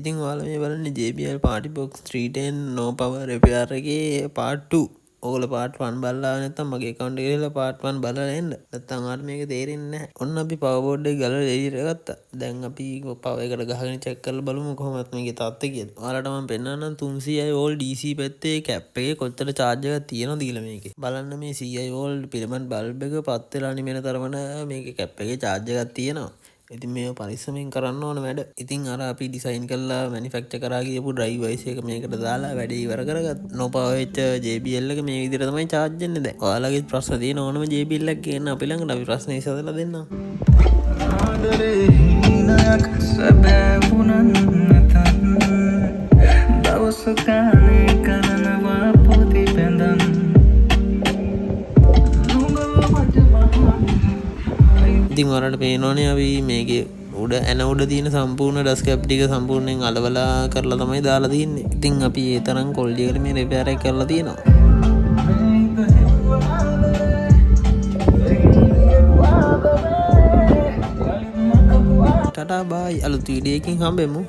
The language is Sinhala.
ඉතින් ඔයාලා මේ බලන්නේ JBL Party Box 310 no power repair එකේ part 2. ඔයගොල්ලෝ part 1 බලලා නැත්නම් මගේ account එකේ ගිහලා part 1 බලලා එන්න. නැත්නම් ඔයාලට මේක තේරෙන්නේ නැහැ. ඔන්න අපි power board එක ගලවලා එළියට ගත්තා. දැන් අපි power එකට ගහගෙන check කරලා බලමු කොහොමද මේකේ තත්ත්වය කියලා. ඔයාලට මම පෙන්නන්නම් 300 volt DC පැත්තේ cap එකේ කොච්චර charge එකක් තියෙනවද කියලා මේකේ. බලන්න මේ 100 volt filament bulb එක පත් වෙලා නිමෙන තරමට මේකේ cap එකේ charge එකක් තියෙනවා. ඉතින් මේ පරිස්සමෙන් කරන්න ඕන වැඩ. ඉතින් අර අපි ඩිසයින් කරලා මැනුෆැක්චර් කරා ගියපු ඩ්‍රයිව් වයිස් එක මේකට දාලා වැඩේ ඉවර කරගත්ත. නොපවර් වෙච්ච JBL එක මේ විදිහට තමයි charge වෙන්නේ දැන්. ඔයාලගේ ප්‍රශ්න තියෙන ඕනම JBL එකක් ගේන්න අපි ළඟට අපි ප්‍රශ්න විසඳලා දෙන්නම්. ආදරේ හිණයක් සැබෑ වුණත් දවසක අනේ කරනවා පොති බඳන්. ඉතින් ඔයාලට පේනවනේ අපි මේකේ උඩ ඇන උඩ තියෙන සම්පූර්ණ ඩස් කැප් ටික සම්පූර්ණයෙන් අලවලා කරලා තමයි දාලා තියෙන්නේ. ඉතින් අපි ඒ තරම් කොල්ඩි එකට මේ රිපෙයාර් එක කරලා තියෙනවා. ටටා බයි අලුත් වීඩියෝ එකකින් හම්බෙමු.